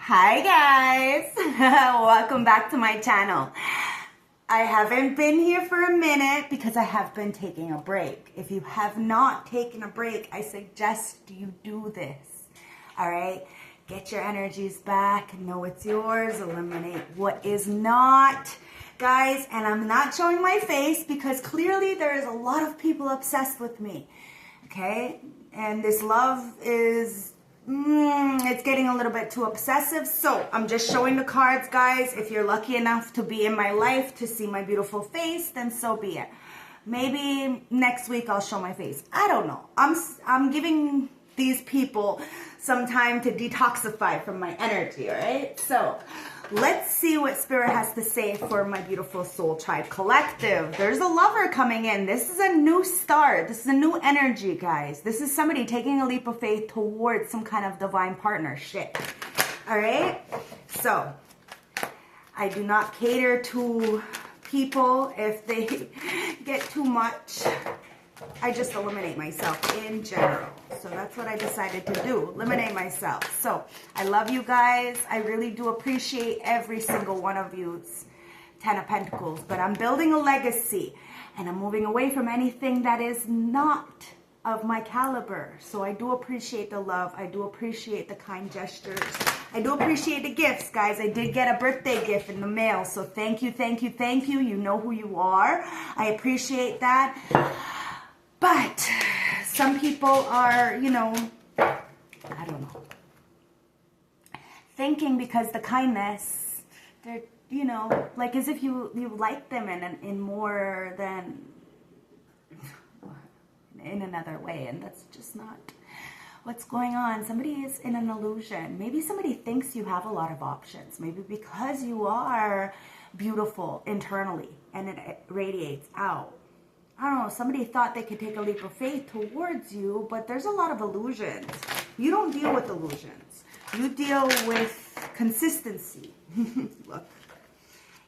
Hi guys, welcome back to my channel. I haven't been here for a minute because I have been taking a break. If you have not taken a break, I suggest you do this. All right, get your energies back, know it's yours, eliminate what is not. Guys, and I'm not showing my face because clearly there is a lot of people obsessed with me. Okay, and this love is it's getting a little bit too obsessive, so I'm just showing the cards, guys. If you're lucky enough to be in my life to see my beautiful face, then so be it. Maybe next week I'll show my face. I don't know. I'm giving these people some time to detoxify from my energy, all right? So let's see what Spirit has to say for my beautiful soul tribe collective. There's a lover coming in. This is a new start. This is a new energy, guys. This is somebody taking a leap of faith towards some kind of divine partnership. All right? So I do not cater to people if they get too much. I just eliminate myself in general. So that's what I decided to do, eliminate myself. So I love you guys. I really do appreciate every single one of you's 10 of Pentacles. But I'm building a legacy and I'm moving away from anything that is not of my caliber. So I do appreciate the love. I do appreciate the kind gestures. I do appreciate the gifts, guys. I did get a birthday gift in the mail. So thank you, thank you, thank you. You know who you are. I appreciate that. But some people are, you know, I don't know, thinking because the kindness, they're, you know, like as if you like them in more than in another way. And that's just not what's going on. Somebody is in an illusion. Maybe somebody thinks you have a lot of options. Maybe because you are beautiful internally and it radiates out. I don't know, somebody thought they could take a leap of faith towards you, but there's a lot of illusions. You don't deal with illusions. You deal with consistency. Look,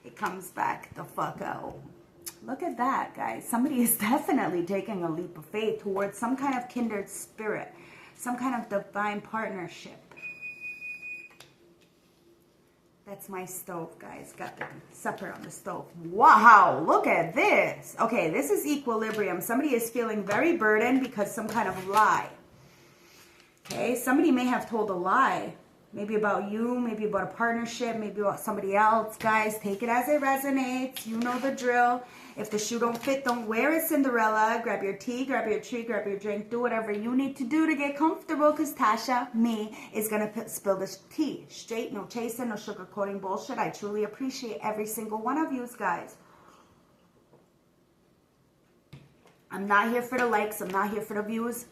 it comes back the fuck out. Look at that, guys. Somebody is definitely taking a leap of faith towards some kind of kindred spirit, some kind of divine partnership. That's my stove, guys. Got the supper on the stove. Wow, look at this. Okay, this is equilibrium. Somebody is feeling very burdened because some kind of lie. Okay, somebody may have told a lie. Maybe about you, maybe about a partnership, maybe about somebody else. Guys, take it as it resonates. You know the drill. If the shoe don't fit, don't wear it, Cinderella. Grab your tea, grab your tree, grab your drink. Do whatever you need to do to get comfortable because Tasha, me, is going to spill this tea. Straight, no chasing, no sugarcoating bullshit. I truly appreciate every single one of you guys. I'm not here for the likes. I'm not here for the views.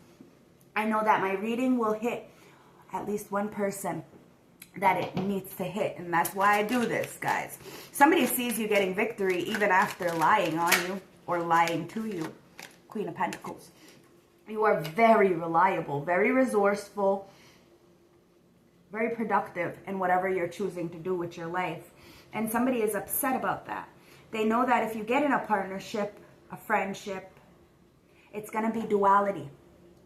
I know that my reading will hit at least one person that it needs to hit, and that's why I do this, guys. Somebody sees you getting victory even after lying on you or lying to you. Queen of Pentacles. You are very reliable, very resourceful, very productive in whatever you're choosing to do with your life, and somebody is upset about that. They know that if you get in a partnership, a friendship, it's going to be duality.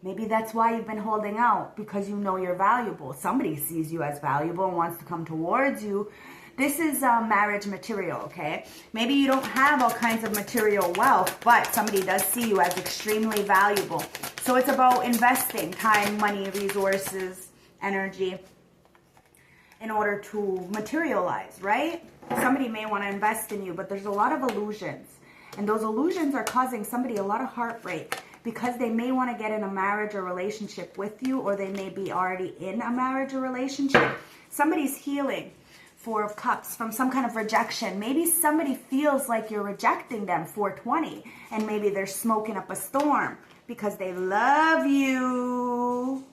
Maybe that's why you've been holding out, because you know you're valuable. Somebody sees you as valuable and wants to come towards you. This is marriage material, okay? Maybe you don't have all kinds of material wealth, but somebody does see you as extremely valuable. So it's about investing time, money, resources, energy in order to materialize, right? Somebody may want to invest in you, but there's a lot of illusions. And those illusions are causing somebody a lot of heartbreak, because they may want to get in a marriage or relationship with you, or they may be already in a marriage or relationship. Somebody's healing, Four of Cups, from some kind of rejection. Maybe somebody feels like you're rejecting them, 420, and maybe they're smoking up a storm because they love you.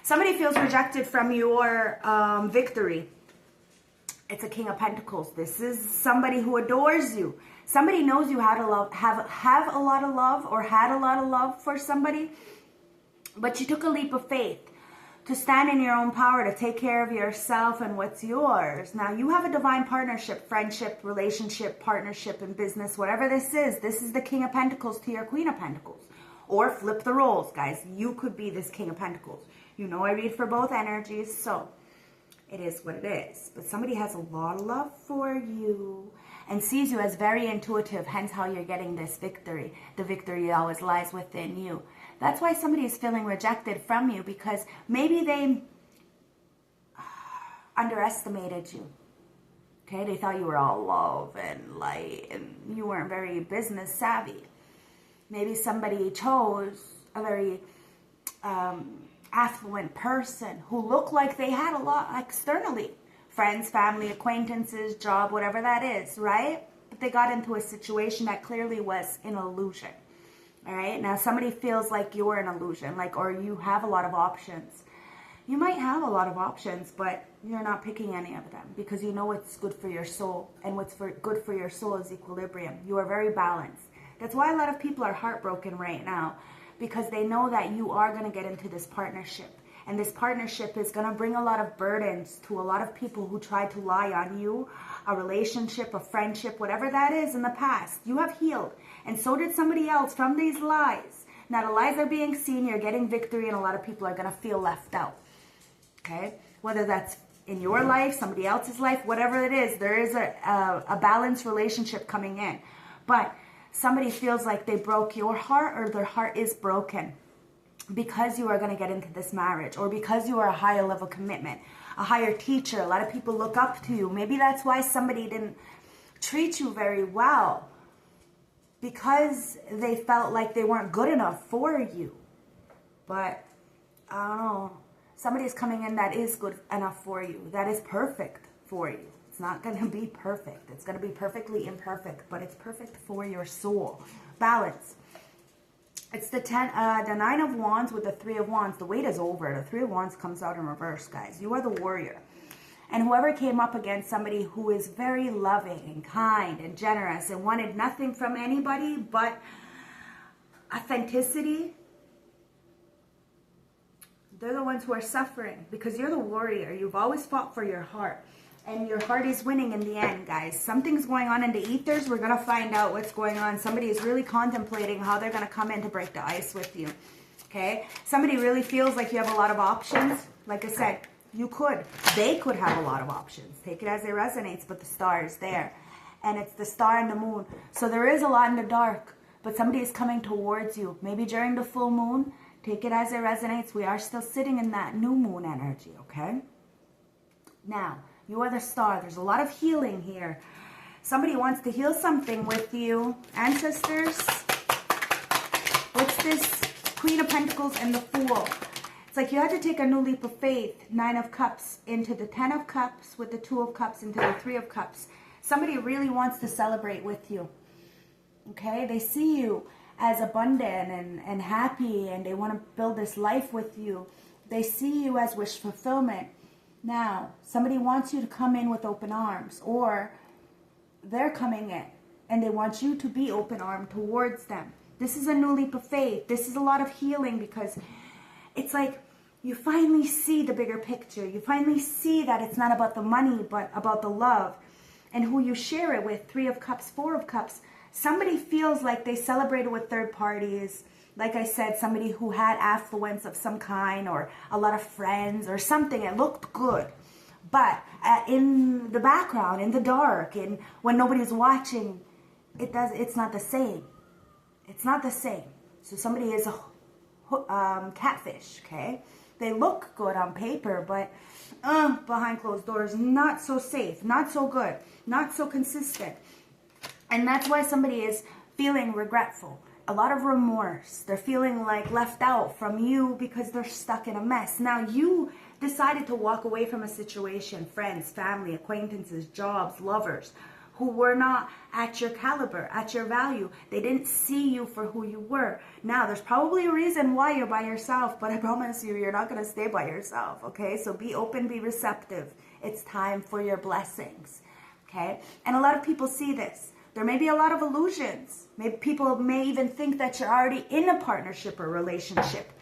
Somebody feels rejected from your victory. It's a King of Pentacles. This is somebody who adores you. Somebody knows you have a lot of love, or had a lot of love for somebody, but you took a leap of faith to stand in your own power, to take care of yourself and what's yours. Now you have a divine partnership, friendship, relationship, partnership in business, whatever this is the King of Pentacles to your Queen of Pentacles. Or flip the roles, guys. You could be this King of Pentacles. You know I read for both energies, so it is what it is. But somebody has a lot of love for you and sees you as very intuitive, hence how you're getting this victory. The victory always lies within you. That's why somebody is feeling rejected from you, because maybe they underestimated you. Okay, they thought you were all love and light and you weren't very business savvy. Maybe somebody chose a very affluent person who looked like they had a lot externally. Friends, family, acquaintances, job, whatever that is, right? But they got into a situation that clearly was an illusion. All right, now somebody feels like you're an illusion, like, or you have a lot of options. You might have a lot of options, but you're not picking any of them because you know what's good for your soul, and what's good for your soul is equilibrium. You are very balanced. That's why a lot of people are heartbroken right now, because they know that you are going to get into this partnership, and this partnership is going to bring a lot of burdens to a lot of people who tried to lie on you, a relationship, a friendship, whatever that is in the past. You have healed, and so did somebody else from these lies. Now the lies are being seen, you're getting victory, and a lot of people are going to feel left out. Okay, whether that's in your life, somebody else's life, whatever it is, there is a balanced relationship coming in. But somebody feels like they broke your heart, or their heart is broken because you are going to get into this marriage, or because you are a higher level commitment, a higher teacher. A lot of people look up to you. Maybe that's why somebody didn't treat you very well, because they felt like they weren't good enough for you. But I don't know. Somebody is coming in that is good enough for you, that is perfect for you. It's not going to be perfect. It's going to be perfectly imperfect, but it's perfect for your soul. Balance. It's the 9 of Wands with the 3 of Wands. The wait is over. The 3 of Wands comes out in reverse, guys. You are the warrior. And whoever came up against somebody who is very loving and kind and generous and wanted nothing from anybody but authenticity, they're the ones who are suffering, because you're the warrior. You've always fought for your heart, and your heart is winning in the end, guys. Something's going on in the ethers. We're going to find out what's going on. Somebody is really contemplating how they're going to come in to break the ice with you. Okay? Somebody really feels like you have a lot of options. Like I said, they could have a lot of options. Take it as it resonates, but the star is there. And it's the star and the moon. So there is a lot in the dark, but somebody is coming towards you. Maybe during the full moon. Take it as it resonates. We are still sitting in that new moon energy, okay? Now, you are the star. There's a lot of healing here. Somebody wants to heal something with you. Ancestors, what's this? Queen of Pentacles and the Fool. It's like you had to take a new leap of faith. 9 of Cups into the 10 of Cups, with the 2 of Cups into the 3 of Cups. Somebody really wants to celebrate with you, okay? They see you as abundant and happy, and they want to build this life with you. They see you as wish fulfillment. Now, somebody wants you to come in with open arms, or they're coming in and they want you to be open armed towards them. This is a new leap of faith. This is a lot of healing, because it's like you finally see the bigger picture. You finally see that it's not about the money, but about the love and who you share it with. 3 of Cups, 4 of Cups. Somebody feels like they celebrated with third parties. Like I said, somebody who had affluence of some kind, or a lot of friends or something. It looked good. But in the background, in the dark, and when nobody's watching, it's not the same. It's not the same. So somebody is a catfish, okay? They look good on paper, but behind closed doors, not so safe, not so good, not so consistent. And that's why somebody is feeling regretful. A lot of remorse. They're feeling like left out from you because they're stuck in a mess. Now, you decided to walk away from a situation, friends, family, acquaintances, jobs, lovers, who were not at your caliber, at your value. They didn't see you for who you were. Now, there's probably a reason why you're by yourself, but I promise you, you're not going to stay by yourself, okay? So be open, be receptive. It's time for your blessings, okay? And a lot of people see this. There may be a lot of illusions. Maybe people may even think that you're already in a partnership or relationship.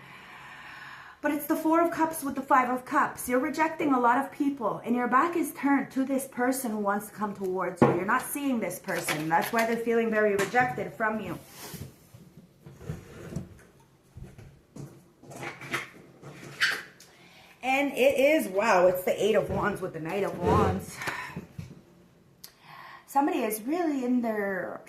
But it's the 4 of Cups with the 5 of Cups. You're rejecting a lot of people, and your back is turned to this person who wants to come towards you. You're not seeing this person. That's why they're feeling very rejected from you. And it is, wow, it's the 8 of Wands with the Knight of Wands. Somebody is really in their,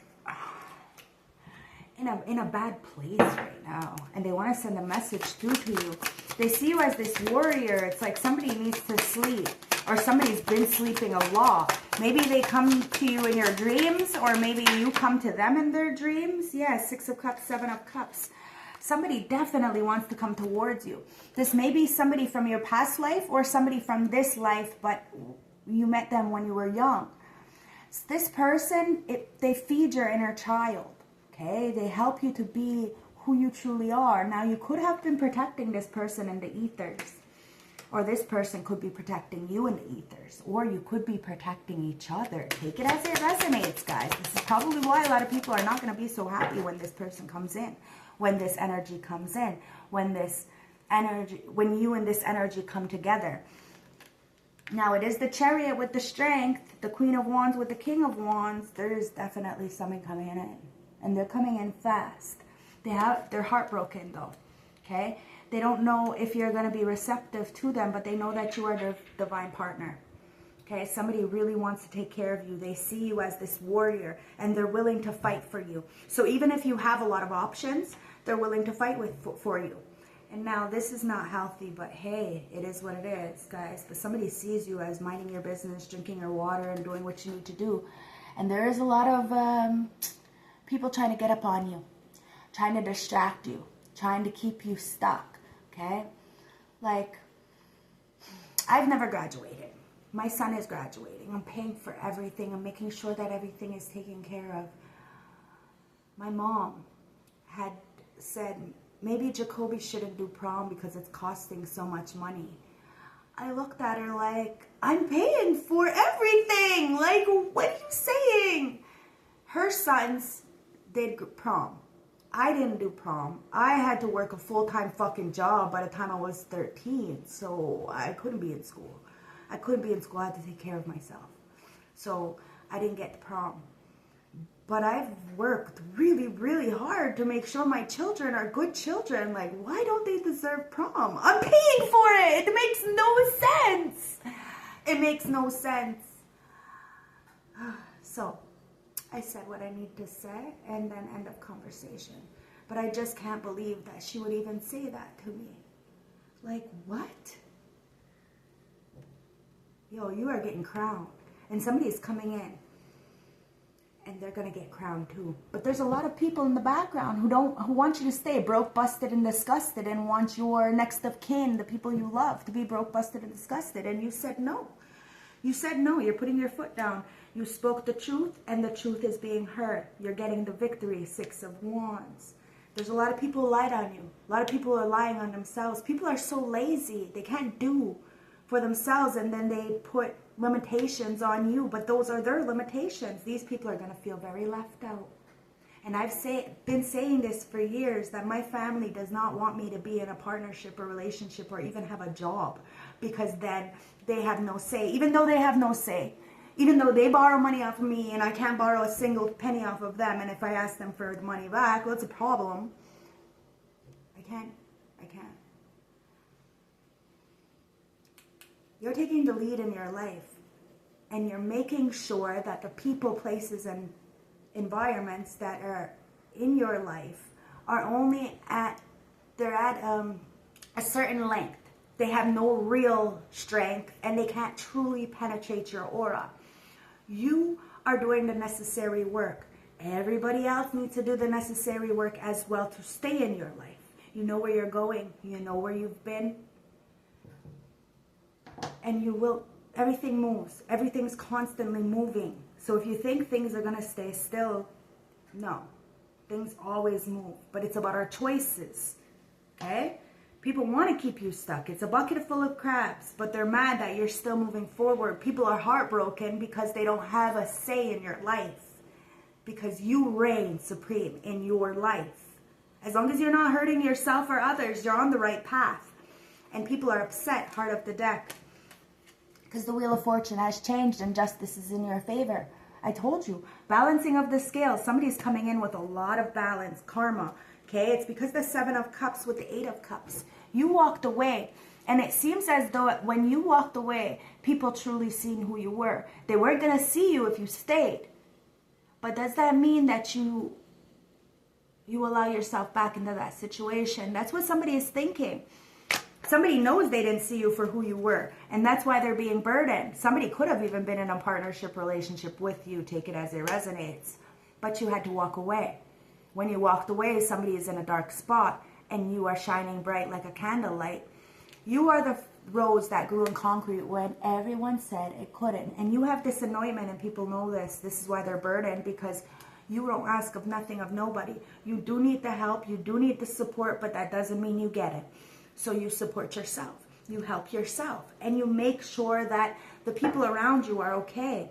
in a bad place right now. And they want to send a message through to you. They see you as this warrior. It's like somebody needs to sleep. Or somebody's been sleeping a lot. Maybe they come to you in your dreams. Or maybe you come to them in their dreams. Yeah, 6 of Cups, 7 of Cups. Somebody definitely wants to come towards you. This may be somebody from your past life or somebody from this life, but you met them when you were young. This person, they feed your inner child, okay? They help you to be who you truly are. Now, you could have been protecting this person in the ethers, or this person could be protecting you in the ethers, or you could be protecting each other. Take it as it resonates, guys. This is probably why a lot of people are not going to be so happy when this person comes in, when this energy comes in, when you and this energy come together. Now, it is the Chariot with the Strength, the Queen of Wands with the King of Wands. There is definitely something coming in. And they're coming in fast. They're heartbroken, though. Okay? They don't know if you're going to be receptive to them, but they know that you are their divine partner. Okay? Somebody really wants to take care of you. They see you as this warrior, and they're willing to fight for you. So even if you have a lot of options, they're willing to fight for you. And now, this is not healthy, but hey, it is what it is, guys. But somebody sees you as minding your business, drinking your water, and doing what you need to do. And there is a lot of people trying to get up on you, trying to distract you, trying to keep you stuck, okay? Like, I've never graduated. My son is graduating. I'm paying for everything. I'm making sure that everything is taken care of. My mom had said, maybe Jacoby shouldn't do prom because it's costing so much money. I looked at her like, I'm paying for everything. Like, what are you saying? Her sons did prom. I didn't do prom. I had to work a full-time fucking job by the time I was 13. So I couldn't be in school. I had to take care of myself. So I didn't get to prom. But I've worked really, really hard to make sure my children are good children. Like, why don't they deserve prom? I'm paying for it. It makes no sense. It makes no sense. So, I said what I need to say and then end of conversation. But I just can't believe that she would even say that to me. Like, what? Yo, you are getting crowned. And somebody is coming in. And they're going to get crowned too. But there's a lot of people in the background who want you to stay broke, busted, and disgusted, and want your next of kin, the people you love, to be broke, busted, and disgusted. And you said no. You said no. You're putting your foot down. You spoke the truth, and the truth is being heard. You're getting the victory, 6 of Wands. There's a lot of people who lied on you. A lot of people are lying on themselves. People are so lazy. They can't do for themselves, and then they put limitations on you, but those are their limitations. These people are going to feel very left out. And I've been saying this for years, that my family does not want me to be in a partnership or relationship or even have a job, because then they have no say. Even though they have no say, even though they borrow money off of me and I can't borrow a single penny off of them, and if I ask them for the money back, well, it's a problem. I can't. You're taking the lead in your life, and you're making sure that the people, places, and environments that are in your life are only at a certain length. They have no real strength, and they can't truly penetrate your aura. You are doing the necessary work. Everybody else needs to do the necessary work as well to stay in your life. You know where you're going. You know where you've been. And you will, everything moves. Everything's constantly moving. So if you think things are going to stay still, no. Things always move. But it's about our choices. Okay? People want to keep you stuck. It's a bucket full of crabs, but they're mad that you're still moving forward. People are heartbroken because they don't have a say in your life. Because you reign supreme in your life. As long as you're not hurting yourself or others, you're on the right path. And people are upset, heart of the deck. Because the Wheel of Fortune has changed and justice is in your favor. I told you, balancing of the scales. Somebody's coming in with a lot of balance, karma. Okay, it's because the 7 of Cups with the 8 of Cups. You walked away And it seems as though when you walked away, people truly seen who you were. They weren't going to see you if you stayed. But does that mean that you allow yourself back into that situation? That's what somebody is thinking. Somebody knows they didn't see you for who you were, and that's why they're being burdened. Somebody could have even been in a partnership relationship with you, take it as it resonates, but you had to walk away. When you walked away, somebody is in a dark spot, and you are shining bright like a candlelight. You are the rose that grew in concrete when everyone said it couldn't. And you have disanointment, and people know this. This is why they're burdened, because you don't ask of nothing of nobody. You do need the help. You do need the support, but that doesn't mean you get it. So you support yourself. You help yourself. And you make sure that the people around you are okay.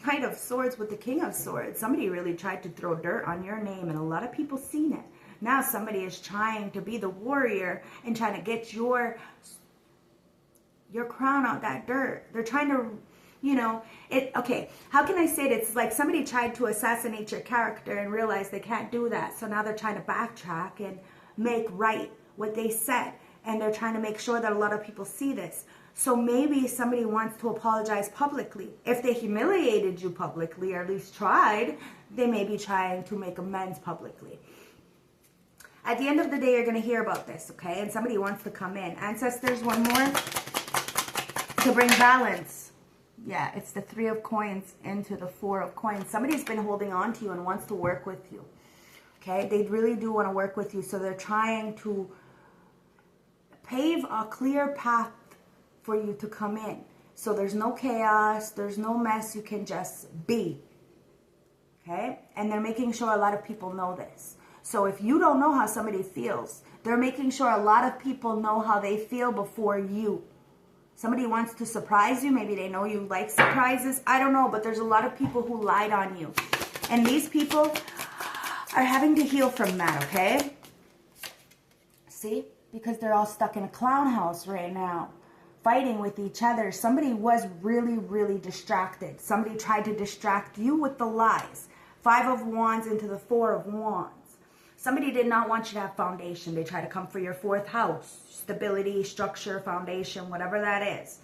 Knight of Swords with the King of Swords. Somebody really tried to throw dirt on your name, and a lot of people seen it. Now somebody is trying to be the warrior and trying to get your crown out that dirt. They're trying to, okay, how can I say it? It's like somebody tried to assassinate your character and realized they can't do that. So now they're trying to backtrack and make right what they said. And they're trying to make sure that a lot of people see this. So maybe somebody wants to apologize publicly. If they humiliated you publicly, or at least tried, they may be trying to make amends publicly. At the end of the day, you're going to hear about this, okay? And somebody wants to come in. Ancestors, one more. To bring balance. Yeah, it's the 3 of coins into the 4 of coins. Somebody's been holding on to you and wants to work with you. Okay? They really do want to work with you. So they're trying to pave a clear path for you to come in. So there's no chaos. There's no mess. You can just be. Okay? And they're making sure a lot of people know this. So if you don't know how somebody feels, they're making sure a lot of people know how they feel before you. Somebody wants to surprise you. Maybe they know you like surprises. I don't know, but there's a lot of people who lied on you. And these people are having to heal from that, okay? See? Because they're all stuck in a clown house right now, fighting with each other. Somebody was really, really distracted. Somebody tried to distract you with the lies. 5 of Wands into the 4 of Wands. Somebody did not want you to have foundation. They try to come for your 4th house. Stability, structure, foundation, whatever that is.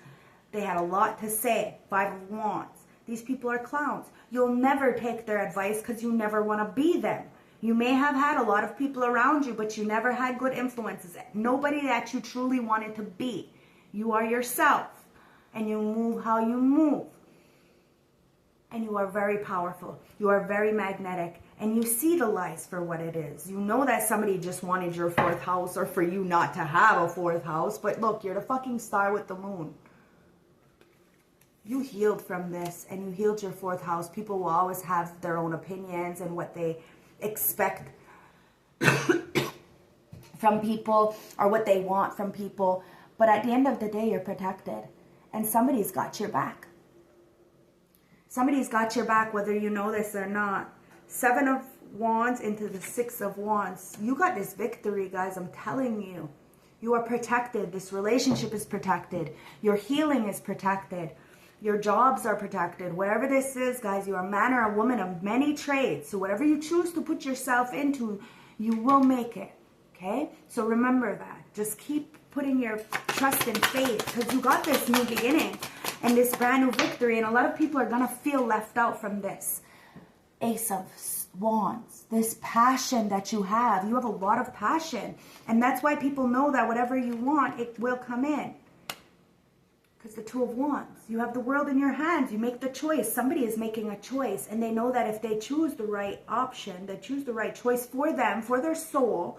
They had a lot to say. 5 of Wands. These people are clowns. You'll never take their advice because you never want to be them. You may have had a lot of people around you, but you never had good influences. Nobody that you truly wanted to be. You are yourself. And you move how you move. And you are very powerful. You are very magnetic. And you see the lies for what it is. You know that somebody just wanted your 4th house, or for you not to have a 4th house. But look, you're the fucking star with the moon. You healed from this, and you healed your 4th house. People will always have their own opinions and what they expect from people, or what they want from people. But at the end of the day, you're protected. And somebody's got your back. Somebody's got your back, whether you know this or not. 7 of Wands into the 6 of Wands. You got this victory, guys. I'm telling you. You are protected. This relationship is protected. Your healing is protected. Your jobs are protected. Whatever this is, guys, you are a man or a woman of many trades. So whatever you choose to put yourself into, you will make it. Okay? So remember that. Just keep putting your trust and faith, because you got this new beginning and this brand new victory. And a lot of people are going to feel left out from this. Ace of Wands, this passion that you have a lot of passion, and that's why people know that whatever you want, it will come in. Because the 2 of Wands, you have the world in your hands. You make the choice. Somebody is making a choice, and they know that if they choose the right option, they choose the right choice for them, for their soul.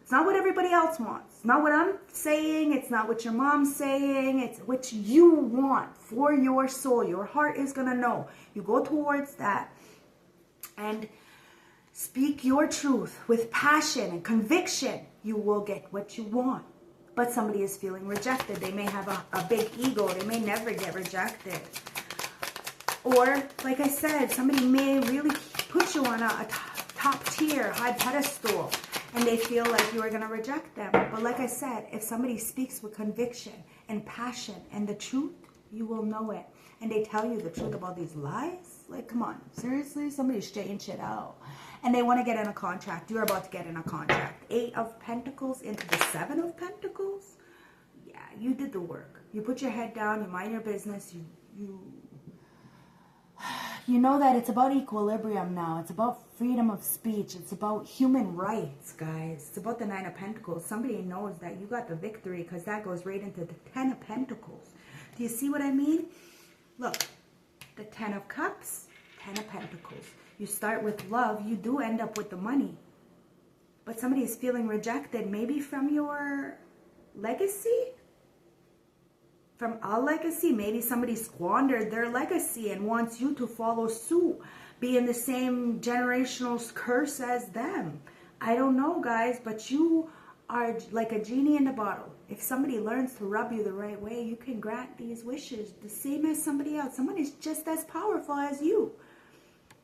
It's not what everybody else wants. It's not what I'm saying. It's not what your mom's saying. It's what you want for your soul. Your heart is going to know. You go towards that and speak your truth with passion and conviction. You will get what you want. But somebody is feeling rejected. They may have a big ego. They may never get rejected. Or, like I said, somebody may really put you on a top tier, high pedestal, and they feel like you are going to reject them. But like I said, if somebody speaks with conviction and passion and the truth, you will know it. And they tell you the truth about these lies. Like, come on, seriously? Somebody's straighten shit out. And they want to get in a contract. You're about to get in a contract. 8 of Pentacles into the 7 of Pentacles. Yeah, you did the work. You put your head down, you mind your business, you know that it's about equilibrium now. It's about freedom of speech. It's about human rights, guys. It's about the Nine of Pentacles. Somebody knows that you got the victory because that goes right into the Ten of Pentacles. Do you see what I mean? Look, the Ten of Cups, Ten of Pentacles. You start with love, you do end up with the money. But somebody is feeling rejected, maybe from your legacy? From a legacy. Maybe somebody squandered their legacy and wants you to follow suit, be in the same generational curse as them. I don't know, guys, but you are like a genie in a bottle. If somebody learns to rub you the right way, you can grant these wishes the same as somebody else. Someone is just as powerful as you.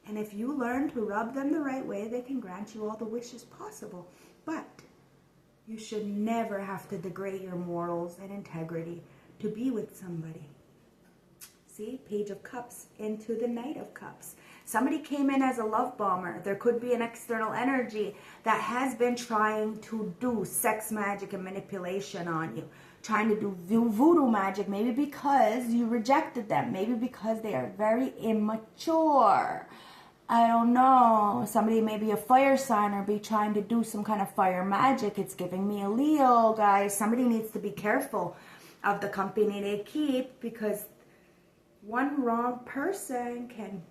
And if you learn to rub them the right way, they can grant you all the wishes possible. But you should never have to degrade your morals and integrity to be with somebody. See, Page of Cups into the Knight of Cups. Somebody came in as a love bomber. There could be an external energy that has been trying to do sex magic and manipulation on you. Trying to do voodoo magic, maybe because you rejected them. Maybe because they are very immature. I don't know. Somebody may be a fire sign or be trying to do some kind of fire magic. It's giving me a Leo, guys. Somebody needs to be careful of the company they keep, because one wrong person can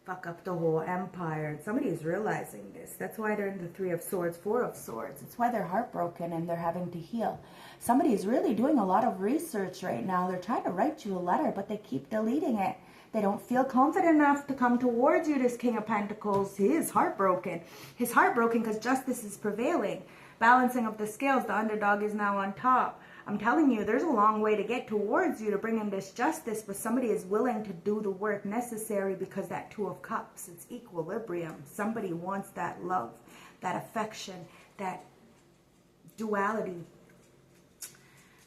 fuck up the whole empire. Somebody is realizing this. That's why they're in the Three of Swords, Four of Swords. It's why they're heartbroken and they're having to heal. Somebody is really doing a lot of research right now. They're trying to write you a letter, but they keep deleting it. They don't feel confident enough to come towards you, this King of Pentacles. He is heartbroken. He's heartbroken because justice is prevailing. Balancing of the scales, the underdog is now on top. I'm telling you, there's a long way to get towards you to bring in this justice, but somebody is willing to do the work necessary, because that Two of Cups, it's equilibrium. Somebody wants that love, that affection, that duality.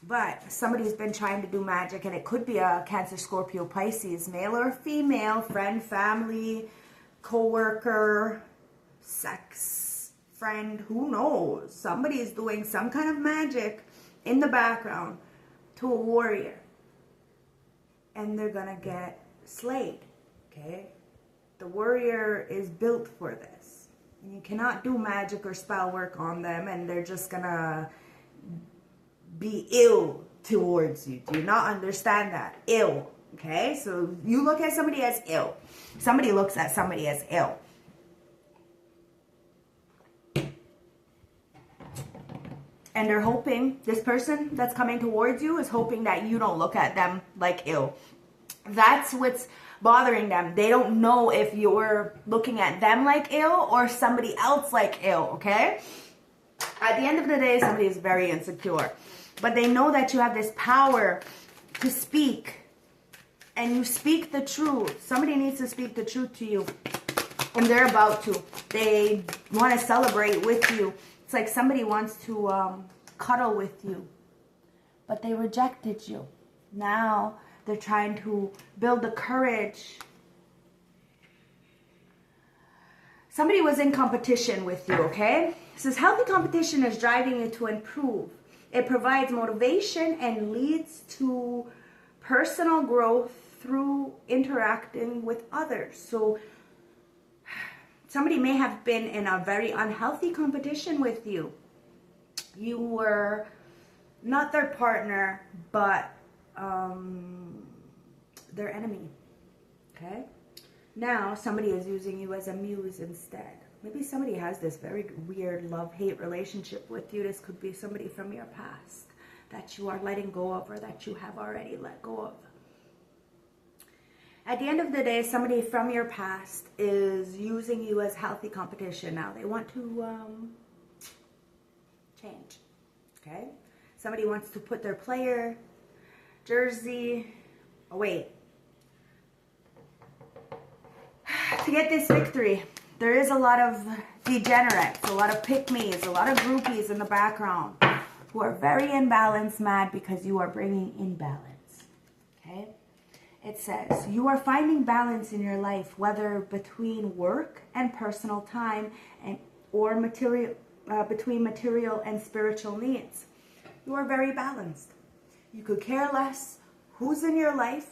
But somebody's been trying to do magic, and it could be a Cancer, Scorpio, Pisces, male or female, friend, family, co-worker, sex, friend, who knows? Somebody is doing some kind of magic in the background to a warrior, and they're gonna get slayed. Okay, the warrior is built for this. You cannot do magic or spell work on them and they're just gonna be ill towards you. Do you not understand that? Ill. Okay, so you look at somebody as ill, somebody looks at somebody as ill. And they're hoping, this person that's coming towards you is hoping that you don't look at them like ill. That's what's bothering them. They don't know if you're looking at them like ill or somebody else like ill, okay? At the end of the day, somebody is very insecure. But they know that you have this power to speak. And you speak the truth. Somebody needs to speak the truth to you. And they're about to. They want to celebrate with you. It's like somebody wants to cuddle with you, but they rejected you. Now they're trying to build the courage. Somebody was in competition with you, okay? It says healthy competition is driving you to improve. It provides motivation and leads to personal growth through interacting with others. So somebody may have been in a very unhealthy competition with you. You were not their partner, but their enemy. Okay? Now somebody is using you as a muse instead. Maybe somebody has this very weird love-hate relationship with you. This could be somebody from your past that you are letting go of, or that you have already let go of. At the end of the day, somebody from your past is using you as healthy competition now. They want to change, okay? Somebody wants to put their player jersey away. To get this victory, there is a lot of degenerates, a lot of pick-me's, a lot of groupies in the background who are very imbalanced, mad because you are bringing imbalance, okay? It says, you are finding balance in your life, whether between work and personal time, and or material, between material and spiritual needs. You are very balanced. You could care less who's in your life,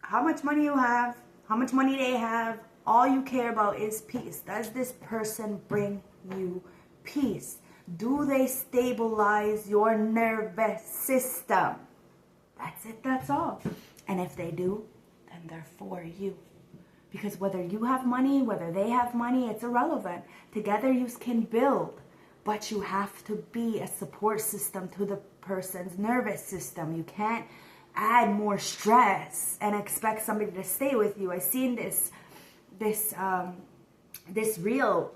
how much money you have, how much money they have. All you care about is peace. Does this person bring you peace? Do they stabilize your nervous system? That's it, that's all. And if they do, then they're for you. Because whether you have money, whether they have money, it's irrelevant. Together you can build. But you have to be a support system to the person's nervous system. You can't add more stress and expect somebody to stay with you. I seen this reel.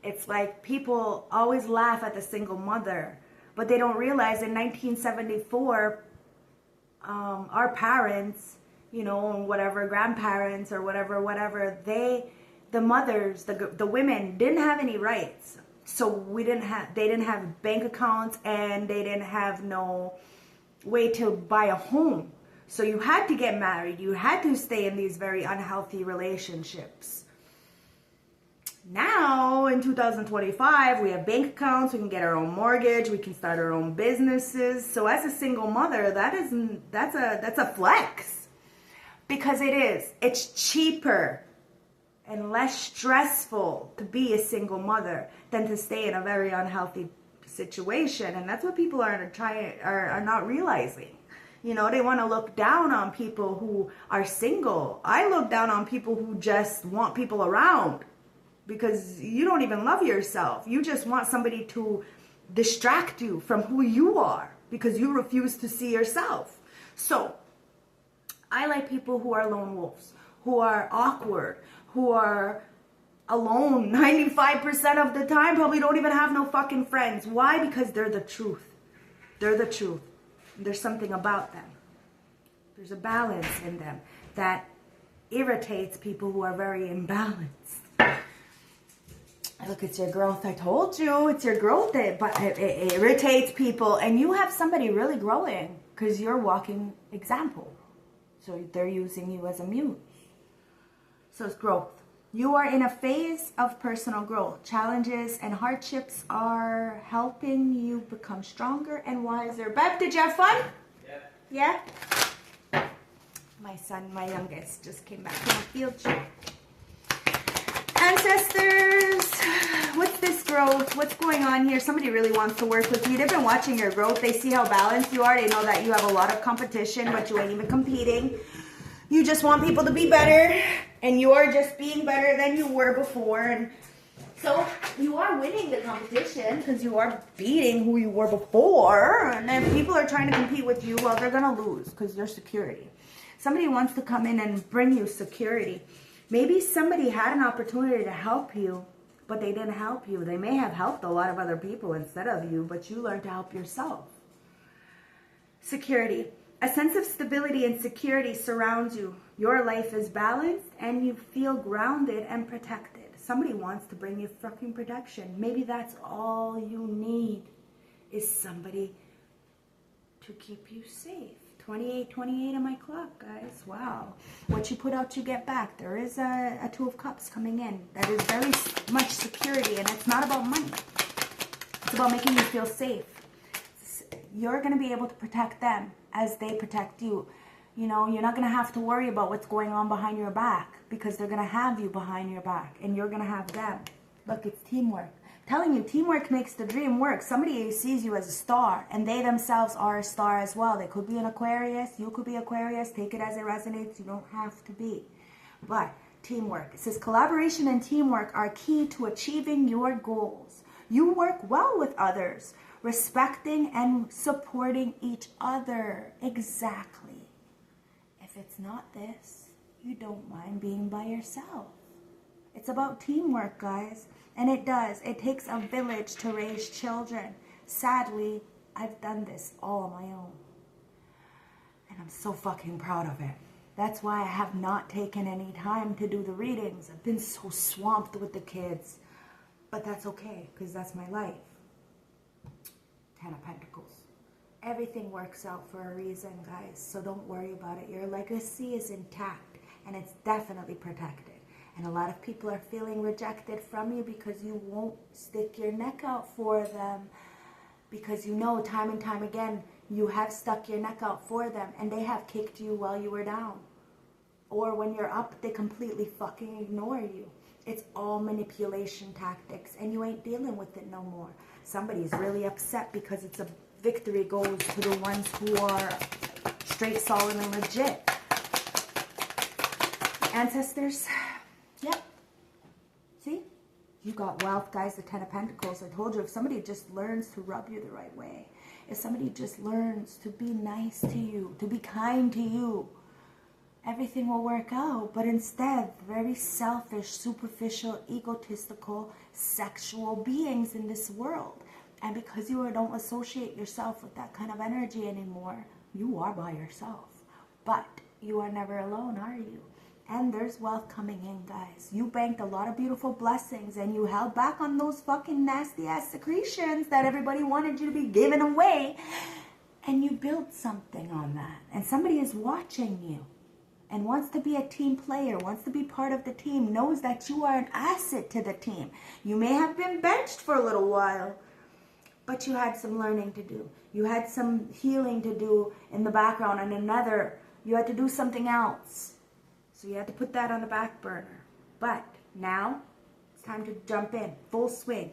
It's like people always laugh at the single mother, but they don't realize in 1974, our parents, you know, whatever, grandparents or whatever, the mothers, the women didn't have any rights. So they didn't have bank accounts, and they didn't have no way to buy a home. So you had to get married. You had to stay in these very unhealthy relationships. Now, in 2025, we have bank accounts. We can get our own mortgage. We can start our own businesses. So as a single mother, that's a flex, because it's cheaper and less stressful to be a single mother than to stay in a very unhealthy situation. And that's what people are not realizing. You know, they want to look down on people who are single. I look down on people who just want people around, because you don't even love yourself. You just want somebody to distract you from who you are, because you refuse to see yourself. So I like people who are lone wolves, who are awkward, who are alone 95% of the time, probably don't even have no fucking friends. Why? Because they're the truth. They're the truth. There's something about them. There's a balance in them that irritates people who are very imbalanced. Look, it's your growth. I told you, it's your growth, but it irritates people. And you have somebody really growing because you're walking example. So they're using you as a muse. So it's growth. You are in a phase of personal growth. Challenges and hardships are helping you become stronger and wiser. Beb, did you have fun? Yeah. Yeah? My son, my youngest, just came back from a field trip. Ancestors, what's this growth? What's going on here? Somebody really wants to work with you. They've been watching your growth. They see how balanced you are. They know that you have a lot of competition, but you ain't even competing. You just want people to be better, and you are just being better than you were before. And so you are winning the competition because you are beating who you were before. And if people are trying to compete with you, well, they're going to lose because you're security. Somebody wants to come in and bring you security. Maybe somebody had an opportunity to help you, but they didn't help you. They may have helped a lot of other people instead of you, but you learned to help yourself. Security. A sense of stability and security surrounds you. Your life is balanced and you feel grounded and protected. Somebody wants to bring you fucking protection. Maybe that's all you need, is somebody to keep you safe. 28 on my clock, guys. Wow. What you put out, you get back. There is a Two of Cups coming in. That is very much security, and it's not about money. It's about making you feel safe. You're going to be able to protect them as they protect you. You know, you're not going to have to worry about what's going on behind your back, because they're going to have you behind your back, and you're going to have them. Look, it's teamwork. I'm telling you, teamwork makes the dream work. Somebody sees you as a star, and they themselves are a star as well. They could be an Aquarius. You could be Aquarius. Take it as it resonates. You don't have to be. But teamwork. It says collaboration and teamwork are key to achieving your goals. You work well with others, respecting and supporting each other. Exactly. If it's not this, you don't mind being by yourself. It's about teamwork, guys. And it does. It takes a village to raise children. Sadly, I've done this all on my own. And I'm so fucking proud of it. That's why I have not taken any time to do the readings. I've been so swamped with the kids. But that's okay, because that's my life. 10 of Pentacles. Everything works out for a reason, guys. So don't worry about it. Your legacy is intact, and it's definitely protected. And a lot of people are feeling rejected from you because you won't stick your neck out for them. Because you know time and time again, you have stuck your neck out for them and they have kicked you while you were down. Or when you're up, they completely fucking ignore you. It's all manipulation tactics and you ain't dealing with it no more. Somebody's really upset because it's a victory goes to the ones who are straight, solid, and legit. Ancestors, yep. See? You got wealth, guys, the Ten of Pentacles. I told you, if somebody just learns to rub you the right way, if somebody just learns to be nice to you, to be kind to you, everything will work out. But instead, very selfish, superficial, egotistical, sexual beings in this world. And because you don't associate yourself with that kind of energy anymore, you are by yourself. But you are never alone, are you? And there's wealth coming in, guys. You banked a lot of beautiful blessings and you held back on those fucking nasty ass secretions that everybody wanted you to be giving away. And you built something on that. And somebody is watching you and wants to be a team player, wants to be part of the team, knows that you are an asset to the team. You may have been benched for a little while, but you had some learning to do. You had some healing to do in the background, and you had to do something else. So you had to put that on the back burner. But now it's time to jump in, full swing.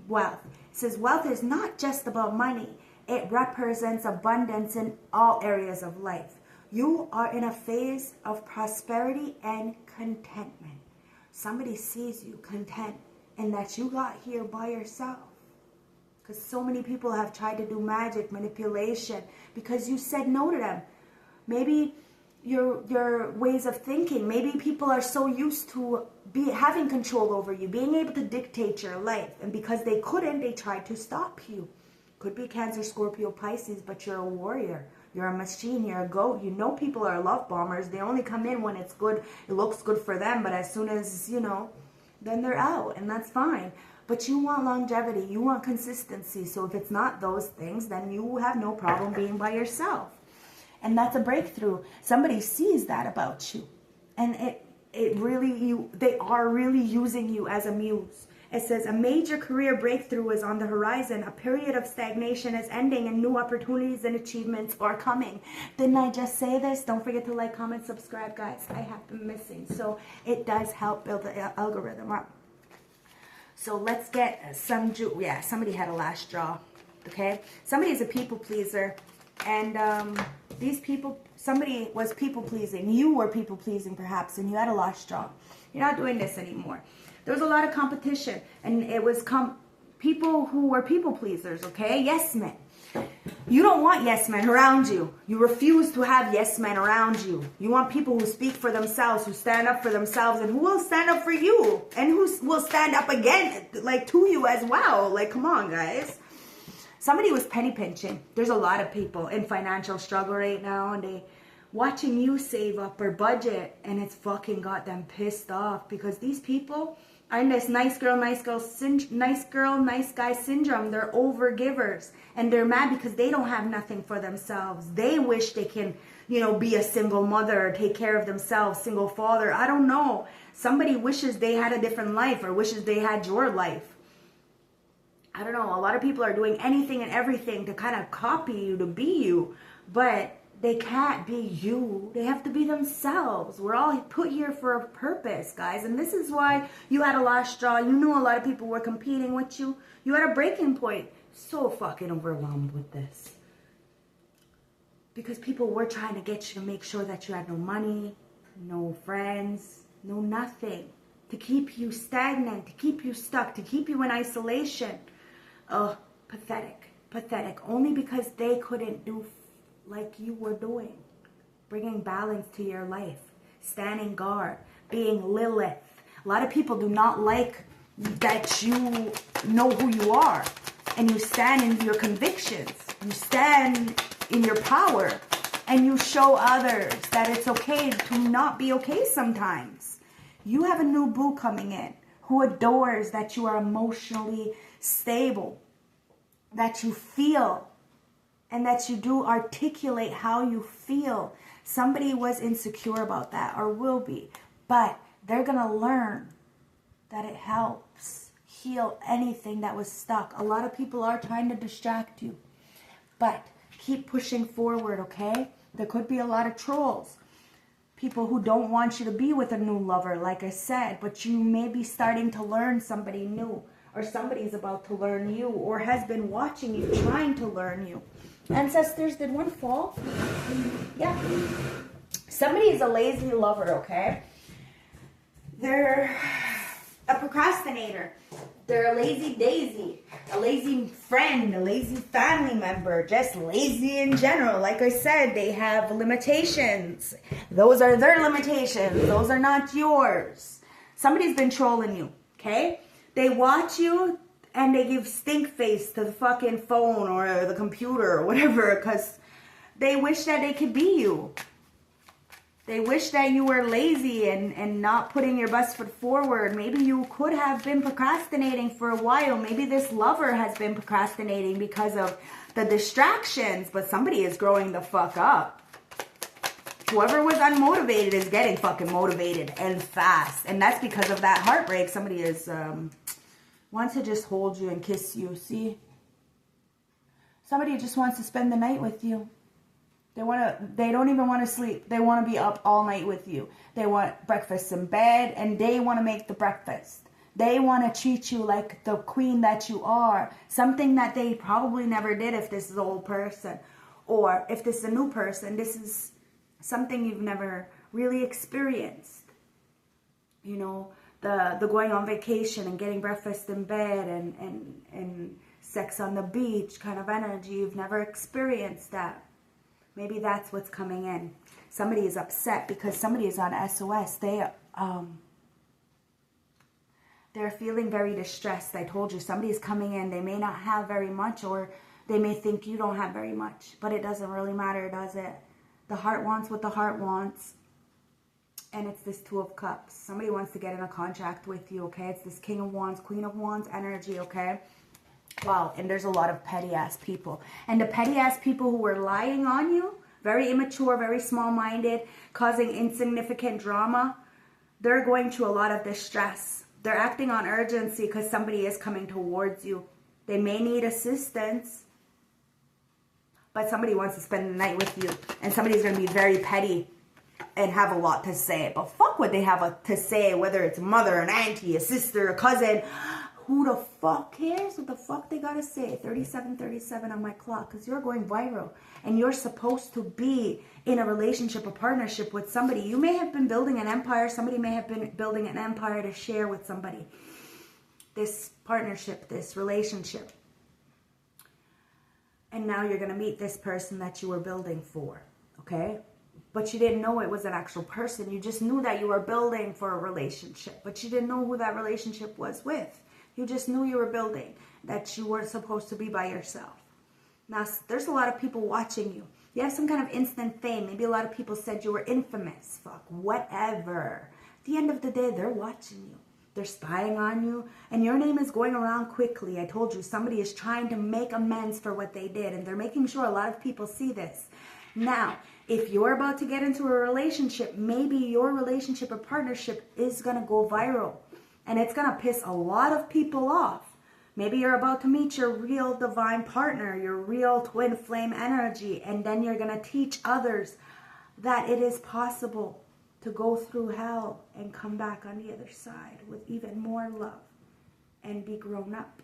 Wealth. It says wealth is not just about money. It represents abundance in all areas of life. You are in a phase of prosperity and contentment. Somebody sees you content and that you got here by yourself. Because so many people have tried to do magic, manipulation, because you said no to them. Maybe your ways of thinking, maybe people are so used to having control over you, being able to dictate your life. And because they couldn't, they tried to stop you. Could be Cancer, Scorpio, Pisces, but you're a warrior. You're a machine, you're a goat. You know people are love bombers. They only come in when it's good, it looks good for them. But as soon as, then they're out, and that's fine. But you want longevity, you want consistency. So if it's not those things, then you have no problem being by yourself. And that's a breakthrough. Somebody sees that about you. And they are really using you as a muse. It says a major career breakthrough is on the horizon. A period of stagnation is ending and new opportunities and achievements are coming. Didn't I just say this? Don't forget to like, comment, subscribe, guys. I have been missing. So it does help build the algorithm up. So let's get somebody had a last draw. Okay? Somebody is a people pleaser. And somebody was people pleasing. You were people pleasing perhaps, and you had a last draw. You're not doing this anymore. There was a lot of competition, and it was people who were people pleasers, okay? Yes men. You don't want yes men around you. You refuse to have yes men around you. You want people who speak for themselves, who stand up for themselves, and who will stand up for you, and who will stand up again, to you as well. Come on, guys. Somebody was penny pinching. There's a lot of people in financial struggle right now, and they watching you save up or budget, and it's fucking got them pissed off because these people are in this nice guy syndrome. They're overgivers, and they're mad because they don't have nothing for themselves. They wish they can, be a single mother, take care of themselves, single father. I don't know. Somebody wishes they had a different life or wishes they had your life. I don't know. A lot of people are doing anything and everything to kind of copy you, to be you, but they can't be you. They have to be themselves. We're all put here for a purpose, guys. And this is why you had a last straw. You knew a lot of people were competing with you. You had a breaking point. So fucking overwhelmed with this. Because people were trying to get you to make sure that you had no money, no friends, no nothing. To keep you stagnant, to keep you stuck, to keep you in isolation. Oh, pathetic. Pathetic. Only because they couldn't do like you were doing. Bringing balance to your life. Standing guard. Being Lilith. A lot of people do not like that you know who you are. And you stand in your convictions. You stand in your power. And you show others that it's okay to not be okay sometimes. You have a new boo coming in who adores that you are emotionally stable, that you feel, and that you do articulate how you feel. Somebody was insecure about that or will be, but they're going to learn that it helps heal anything that was stuck. A lot of people are trying to distract you. But keep pushing forward, okay? There could be a lot of trolls. People who don't want you to be with a new lover, like I said. But you may be starting to learn somebody new. Or somebody's about to learn you. Or has been watching you, trying to learn you. Ancestors, did one fall? Yeah. Somebody is a lazy lover, okay? They're a procrastinator. They're a lazy daisy, a lazy friend, a lazy family member, just lazy in general. Like I said, they have limitations. Those are their limitations. Those are not yours. Somebody's been trolling you, okay? They watch you and they give stink face to the fucking phone or the computer or whatever because they wish that they could be you. They wish that you were lazy and not putting your best foot forward. Maybe you could have been procrastinating for a while. Maybe this lover has been procrastinating because of the distractions. But somebody is growing the fuck up. Whoever was unmotivated is getting fucking motivated and fast. And that's because of that heartbreak. Somebody is wants to just hold you and kiss you. See? Somebody just wants to spend the night with you. They don't even want to sleep. They want to be up all night with you. They want breakfast in bed and they want to make the breakfast. They want to treat you like the queen that you are. Something that they probably never did if this is an old person. Or if this is a new person, this is something you've never really experienced. You know, the going on vacation and getting breakfast in bed and sex on the beach kind of energy. You've never experienced that. Maybe that's what's coming in. Somebody is upset because somebody is on SOS. They're feeling very distressed. I told you, somebody is coming in. They may not have very much, or they may think you don't have very much. But it doesn't really matter, does it? The heart wants what the heart wants. And it's this Two of Cups. Somebody wants to get in a contract with you, okay? It's this King of Wands, Queen of Wands energy, okay? Wow, and there's a lot of petty-ass people. And the petty-ass people who were lying on you, very immature, very small-minded, causing insignificant drama, they're going through a lot of distress. They're acting on urgency because somebody is coming towards you. They may need assistance, but somebody wants to spend the night with you. And somebody's going to be very petty and have a lot to say. But fuck what they have to say, whether it's a mother, an auntie, a sister, a cousin. Who the fuck cares what the fuck they gotta say? 3737 on my clock, because you're going viral. And you're supposed to be in a relationship, a partnership with somebody. You may have been building an empire. Somebody may have been building an empire to share with somebody. This partnership, this relationship. And now you're gonna meet this person that you were building for, okay? But you didn't know it was an actual person. You just knew that you were building for a relationship. But you didn't know who that relationship was with. You just knew you were building, that you weren't supposed to be by yourself. Now, there's a lot of people watching you. You have some kind of instant fame. Maybe a lot of people said you were infamous. Fuck, whatever. At the end of the day, they're watching you. They're spying on you. And your name is going around quickly. I told you, somebody is trying to make amends for what they did. And they're making sure a lot of people see this. Now, if you're about to get into a relationship, maybe your relationship or partnership is going to go viral. And it's going to piss a lot of people off. Maybe you're about to meet your real divine partner, your real twin flame energy. And then you're going to teach others that it is possible to go through hell and come back on the other side with even more love. And be grown up.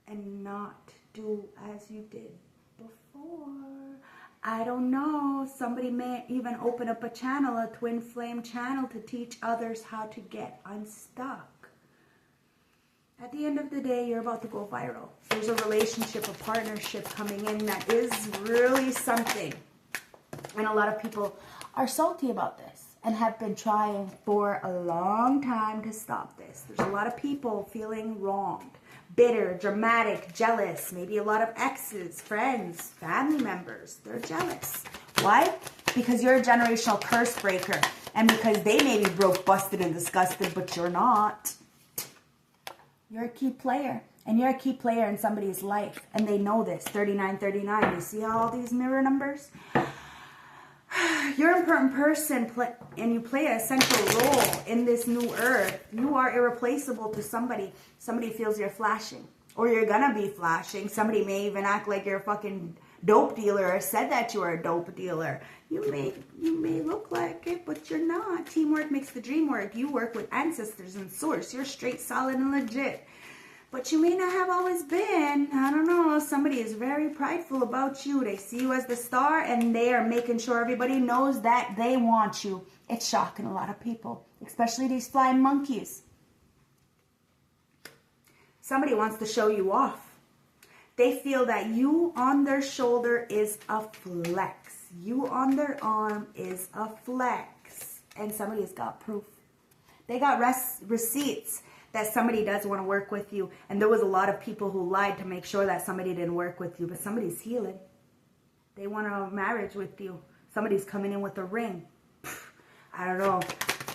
And not do as you did before. I don't know. Somebody may even open up a channel, a twin flame channel, to teach others how to get unstuck. At the end of the day, you're about to go viral. There's a relationship, a partnership coming in that is really something. And a lot of people are salty about this and have been trying for a long time to stop this. There's a lot of people feeling wronged. Bitter, dramatic, jealous, maybe a lot of exes, friends, family members. They're jealous. Why? Because you're a generational curse breaker. And because they may be broke, busted, and disgusted, but you're not. You're a key player. And you're a key player in somebody's life. And they know this. 3939. You see all these mirror numbers? You're an important person, and you play an essential role in this new earth. You are irreplaceable to somebody. Somebody feels you're flashing, or you're gonna be flashing. Somebody may even act like you're a fucking dope dealer, or said that you are a dope dealer. You may look like it, but you're not. Teamwork makes the dream work. You work with ancestors and source. You're straight, solid, and legit. But you may not have always been. I don't know. Somebody is very prideful about you. They see you as the star, and they are making sure everybody knows that they want you. It's shocking a lot of people, especially these flying monkeys. Somebody wants to show you off. They feel that you on their shoulder is a flex. You on their arm is a flex. And somebody's got proof. They got receipts that somebody does want to work with you. And there was a lot of people who lied to make sure that somebody didn't work with you. But somebody's healing. They want a marriage with you. Somebody's coming in with a ring. I don't know.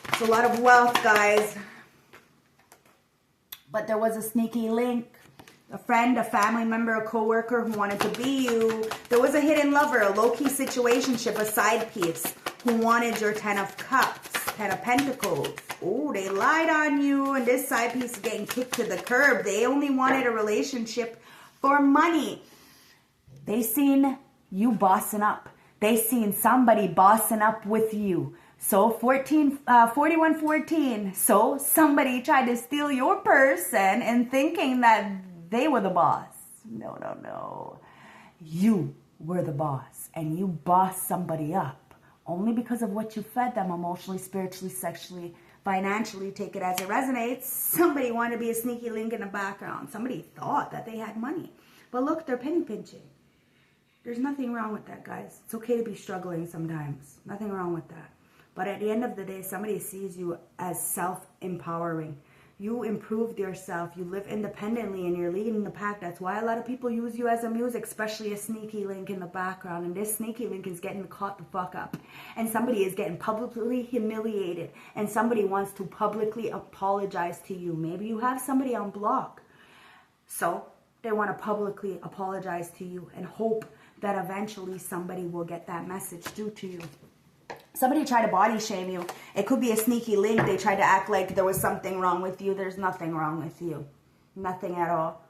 It's a lot of wealth, guys. But there was a sneaky link. A friend, a family member, a coworker who wanted to be you. There was a hidden lover, a low-key situationship, a side piece who wanted your 10 of cups, 10 of pentacles. Oh, they lied on you, and this side piece is getting kicked to the curb. They only wanted a relationship for money. They seen you bossing up. They seen somebody bossing up with you. So 4114. So somebody tried to steal your person and thinking that they were the boss. No. You were the boss, and you bossed somebody up only because of what you fed them emotionally, spiritually, sexually, financially. Take it as it resonates. Somebody wanted to be a sneaky link in the background. Somebody thought that they had money. But look, they're penny pinching. There's nothing wrong with that, guys. It's okay to be struggling sometimes. Nothing wrong with that. But at the end of the day, somebody sees you as self-empowering. You improved yourself. You live independently and you're leading the pack. That's why a lot of people use you as a music, especially a sneaky link in the background. And this sneaky link is getting caught the fuck up. And somebody is getting publicly humiliated. And somebody wants to publicly apologize to you. Maybe you have somebody on block. So they want to publicly apologize to you and hope that eventually somebody will get that message through to you. Somebody tried to body shame you. It could be a sneaky link. They tried to act like there was something wrong with you. There's nothing wrong with you. Nothing at all.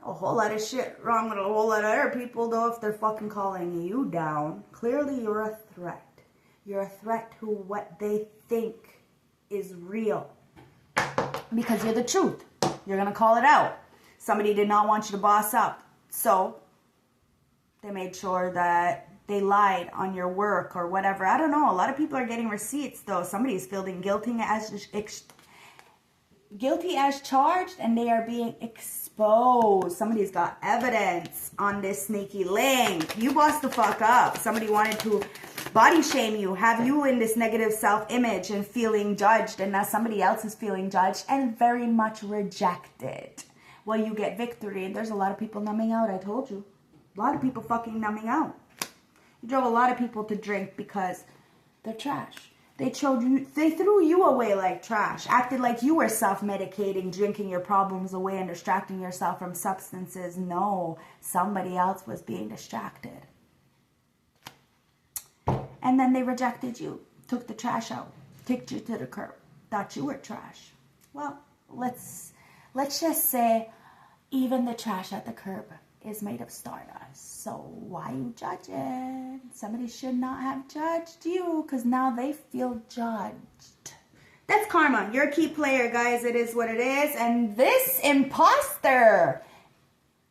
A whole lot of shit wrong with a whole lot of other people, though, if they're fucking calling you down. Clearly, you're a threat. You're a threat to what they think is real. Because you're the truth. You're going to call it out. Somebody did not want you to boss up. So, they made sure that they lied on your work or whatever. I don't know. A lot of people are getting receipts, though. Somebody's feeling guilty as charged, and they are being exposed. Somebody's got evidence on this sneaky link. You bossed the fuck up. Somebody wanted to body shame you, have you in this negative self-image and feeling judged, and now somebody else is feeling judged and very much rejected. Well, you get victory, and there's a lot of people numbing out. I told you. A lot of people fucking numbing out. You drove a lot of people to drink because they're trash. They threw you away like trash. Acted like you were self-medicating, drinking your problems away and distracting yourself from substances. No, somebody else was being distracted. And then they rejected you, took the trash out, kicked you to the curb, thought you were trash. Well, let's just say even the trash at the curb is made of stardust. So why you judging? Somebody should not have judged you because now they feel judged. That's karma. You're a key player, guys. It is what it is. And this imposter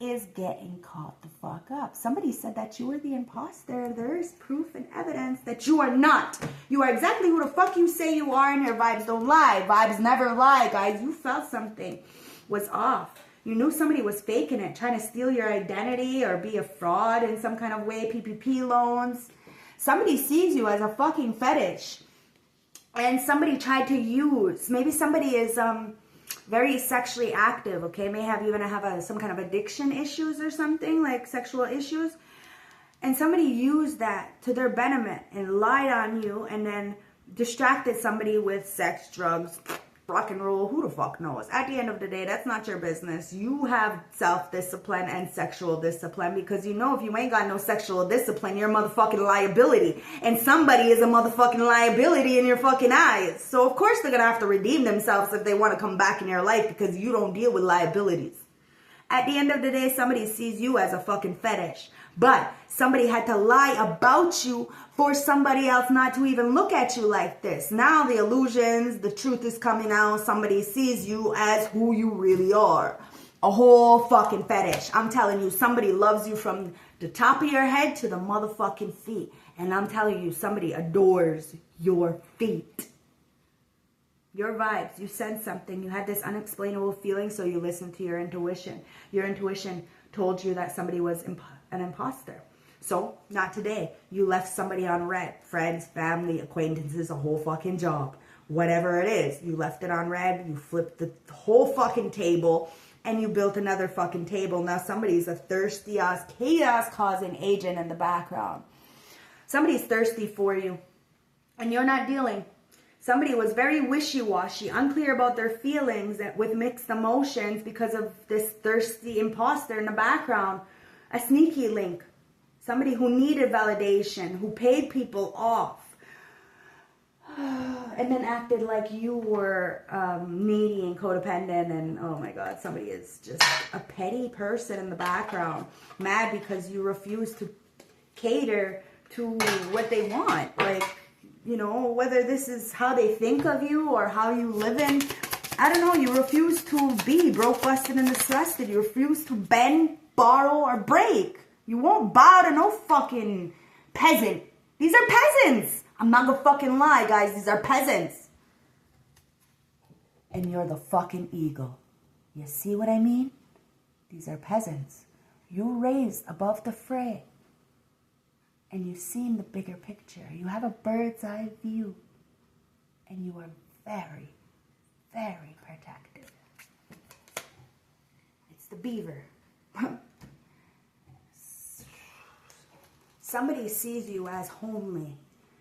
is getting caught the fuck up. Somebody said that you were the imposter. There's proof and evidence that you are not. You are exactly who the fuck you say you are, and your vibes don't lie. Vibes never lie, guys. You felt something was off. You knew somebody was faking it, trying to steal your identity or be a fraud in some kind of way, PPP loans. Somebody sees you as a fucking fetish. And somebody tried to use, maybe somebody is very sexually active, okay? May have even have some kind of addiction issues or something, like sexual issues. And somebody used that to their benefit and lied on you and then distracted somebody with sex, drugs, rock and roll, who the fuck knows? At the end of the day, that's not your business. You have self-discipline and sexual discipline, because you know if you ain't got no sexual discipline, you're a motherfucking liability. And somebody is a motherfucking liability in your fucking eyes. So of course they're gonna have to redeem themselves if they want to come back in your life, because you don't deal with liabilities. At the end of the day, somebody sees you as a fucking fetish. But somebody had to lie about you for somebody else not to even look at you like this. Now the illusions, the truth is coming out. Somebody sees you as who you really are. A whole fucking fetish. I'm telling you, somebody loves you from the top of your head to the motherfucking feet. And I'm telling you, somebody adores your feet. Your vibes, you sense something, you had this unexplainable feeling, so you listened to your intuition. Your intuition told you that somebody was an imposter. So, not today. You left somebody on red. Friends, family, acquaintances, a whole fucking job. Whatever it is, you left it on red, you flipped the whole fucking table, and you built another fucking table. Now somebody's a thirsty ass, chaos-causing agent in the background. Somebody's thirsty for you, and you're not dealing. Somebody was very wishy-washy, unclear about their feelings with mixed emotions because of this thirsty imposter in the background. A sneaky link. Somebody who needed validation, who paid people off, and then acted like you were needy and codependent. And oh my God, somebody is just a petty person in the background. Mad because you refuse to cater to what they want. Like, you know, whether this is how they think of you or how you live in, I don't know, you refuse to be broke, busted, and disgusted. You refuse to bend, borrow, or break. You won't bow to no fucking peasant. These are peasants. I'm not gonna fucking lie, guys. These are peasants. And you're the fucking eagle. You see what I mean? These are peasants. You raised above the fray. And you've seen the bigger picture. You have a bird's eye view. And you are very, very protective. It's the beaver. Somebody sees you as homely.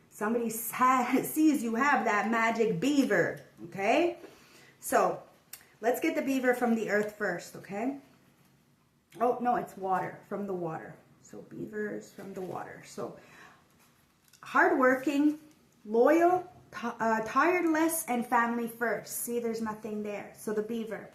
Somebody sees you have that magic beaver. Okay? So, let's get the beaver from the earth first, okay? Oh, no, it's water. From the water. So beavers from the water. So hardworking, loyal, tireless, and family first. See, there's nothing there. So the beaver.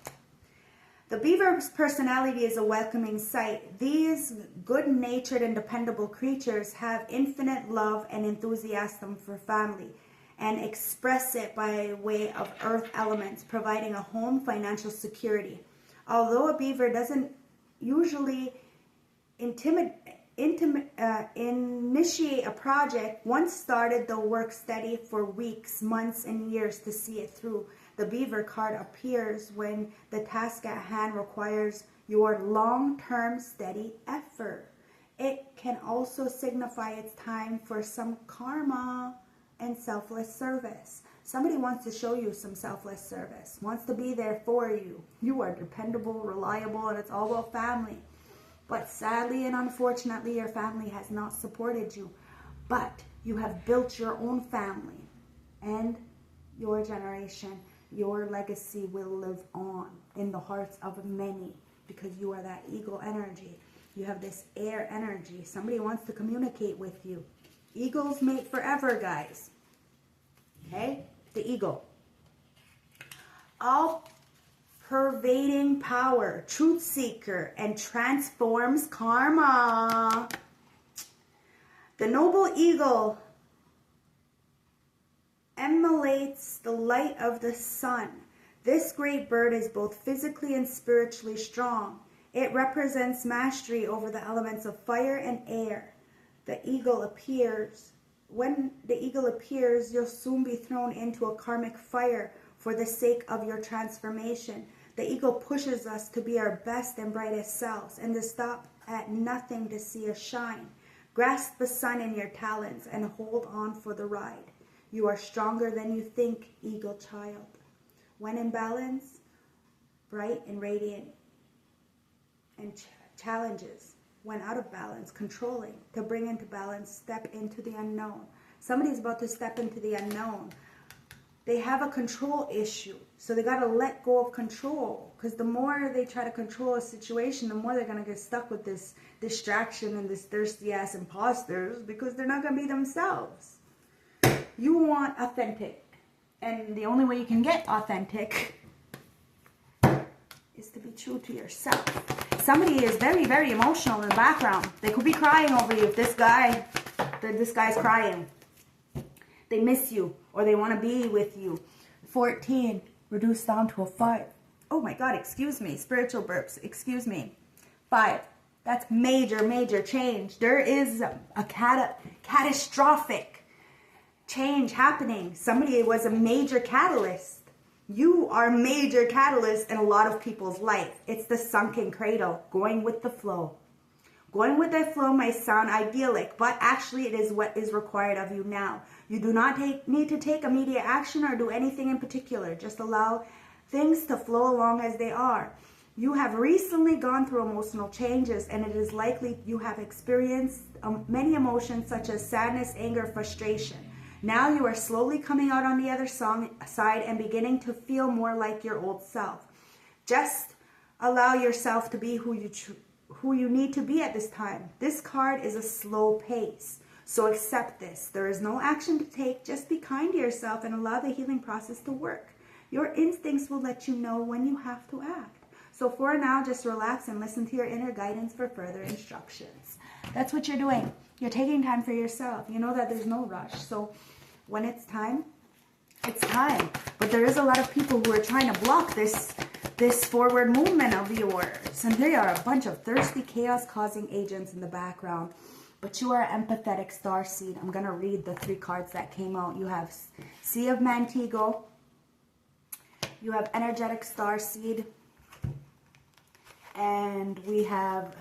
The beaver's personality is a welcoming sight. These good-natured and dependable creatures have infinite love and enthusiasm for family and express it by way of earth elements, providing a home, financial security. Although a beaver doesn't usually initiate a project, once started, they'll work steady for weeks, months, and years to see it through. The beaver card appears when the task at hand requires your long-term steady effort. It can also signify it's time for some karma and selfless service. Somebody wants to show you some selfless service, wants to be there for you. You are dependable, reliable, and it's all about family. But sadly and unfortunately, your family has not supported you. But you have built your own family and your generation. Your legacy will live on in the hearts of many because you are that eagle energy. You have this air energy. Somebody wants to communicate with you. Eagles mate forever, guys. Okay? The eagle. All pervading power, truth seeker, and transforms karma. The noble eagle emulates the light of the sun. This great bird is both physically and spiritually strong. It represents mastery over the elements of fire and air. The eagle appears. When the eagle appears, you'll soon be thrown into a karmic fire for the sake of your transformation. The eagle pushes us to be our best and brightest selves and to stop at nothing to see us shine. Grasp the sun in your talons and hold on for the ride. You are stronger than you think, eagle child. When in balance, bright and radiant, and challenges. When out of balance, controlling. To bring into balance, step into the unknown. Somebody's about to step into the unknown. they have a control issue. So they got to let go of control, because the more they try to control a situation, the more they're going to get stuck with this distraction and this thirsty ass imposters, because they're not going to be themselves. You want authentic. And the only way you can get authentic is to be true to yourself. Somebody is very, very emotional in the background. They could be crying over you. If this guy's crying, they miss you, or they want to be with you. 14 reduced down to a 5. Oh my God, excuse me. Spiritual burps, excuse me. 5. That's major, major change. There is a catastrophic change happening. Somebody was a major catalyst. You are a major catalyst in a lot of people's life. It's the sunken cradle, going with the flow. Going with the flow may sound idyllic, but actually it is what is required of you now. You do not need to take immediate action or do anything in particular. Just allow things to flow along as they are. You have recently gone through emotional changes, and it is likely you have experienced many emotions such as sadness, anger, frustration. Now you are slowly coming out on the other side and beginning to feel more like your old self. Just allow yourself to be who you need to be at this time. This card is a slow pace, so accept this. There is no action to take. Just be kind to yourself and allow the healing process to work. Your instincts will let you know when you have to act. So for now, just relax and listen to your inner guidance for further instructions. That's what you're doing. You're taking time for yourself. You know that there's no rush. So when it's time, it's time. But there is a lot of people who are trying to block this forward movement of yours. And they are a bunch of thirsty, chaos-causing agents in the background. But you are an empathetic star seed. I'm going to read the 3 cards that came out. You have Sea of Mantigo. You have Energetic Star Seed. And we have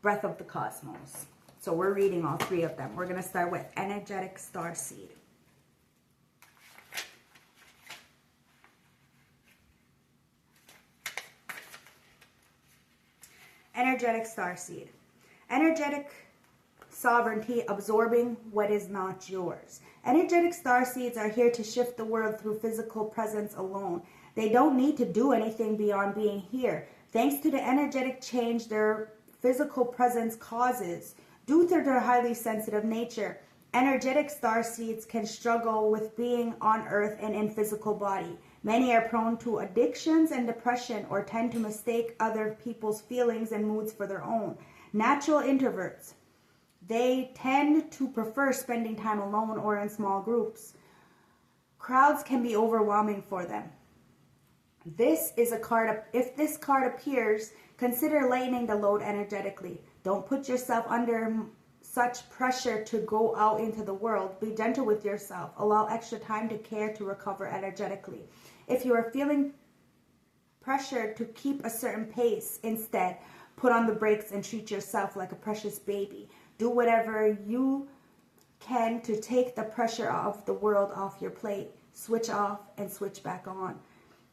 Breath of the Cosmos. So we're reading all 3 of them. We're going to start with Energetic Star Seed. Energetic Star Seed. Energetic sovereignty, absorbing what is not yours. Energetic star seeds are here to shift the world through physical presence alone. They don't need to do anything beyond being here. Thanks to the energetic change their physical presence causes, due to their highly sensitive nature, energetic star seeds can struggle with being on earth and in physical body. Many are prone to addictions and depression, or tend to mistake other people's feelings and moods for their own. Natural introverts. They tend to prefer spending time alone or in small groups. Crowds can be overwhelming for them. This is a card. If this card appears, consider lightening the load energetically. Don't put yourself under such pressure to go out into the world. Be gentle with yourself. Allow extra time to care to recover energetically. If you are feeling pressure to keep a certain pace, instead, put on the brakes and treat yourself like a precious baby. Do whatever you can to take the pressure of the world off your plate. Switch off and switch back on.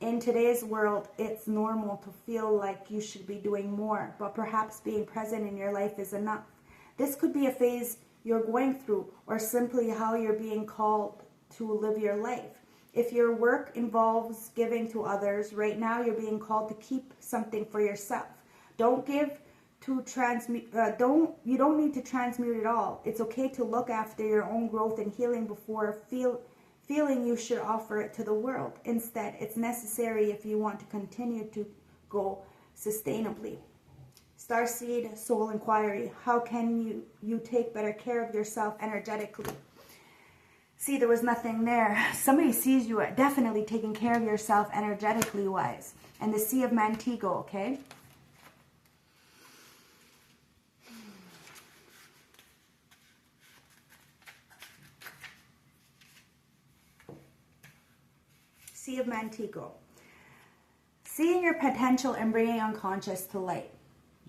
In today's world, it's normal to feel like you should be doing more, but perhaps being present in your life is enough. This could be a phase you're going through, or simply how you're being called to live your life. If your work involves giving to others, right now you're being called to keep something for yourself. Don't give to transmute. You don't need to transmute it all. It's okay to look after your own growth and healing before feeling you should offer it to the world. Instead, it's necessary if you want to continue to go sustainably. Starseed Soul Inquiry. How can you take better care of yourself energetically? See, there was nothing there. Somebody sees you definitely taking care of yourself energetically wise. And the Sea of Mantigo, okay? Sea of Mantigo. Seeing your potential and bringing unconscious to light.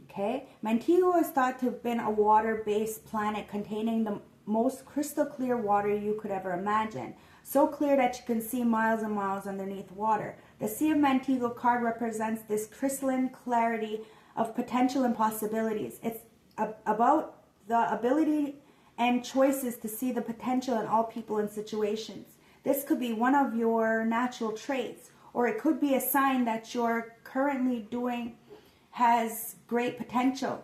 Okay? Mantigo is thought to have been a water-based planet containing the most crystal clear water you could ever imagine. So clear that you can see miles and miles underneath water. The Sea of Mantigo card represents this crystalline clarity of potential and possibilities. It's about the ability and choices to see the potential in all people and situations. This could be one of your natural traits, or it could be a sign that you're currently doing has great potential.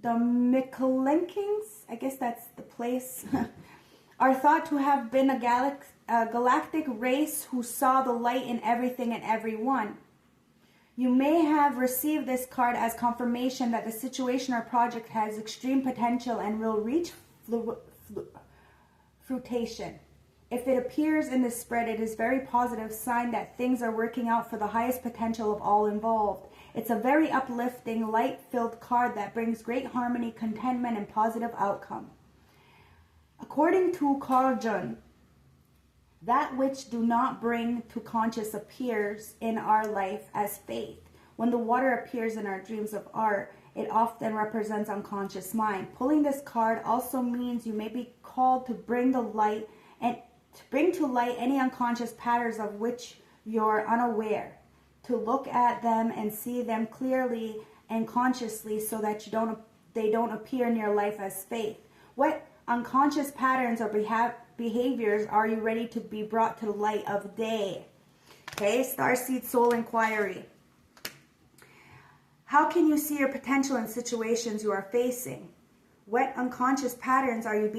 The Michelinkings, I guess that's the place, are thought to have been a galactic race who saw the light in everything and everyone. You may have received this card as confirmation that the situation or project has extreme potential and will reach fruition. If it appears in the spread, it is a very positive sign that things are working out for the highest potential of all involved. It's a very uplifting, light-filled card that brings great harmony, contentment, and positive outcome. According to Carl Jung, that which do not bring to conscious appears in our life as faith. When the water appears in our dreams of art, it often represents unconscious mind. Pulling this card also means you may be called to bring the light and to bring to light any unconscious patterns of which you're unaware, to look at them and see them clearly and consciously so that they don't appear in your life as faith. What unconscious patterns or behaviors are you ready to be brought to the light of day? Okay, Starseed Soul Inquiry. How can you see your potential in situations you are facing? What unconscious patterns are you being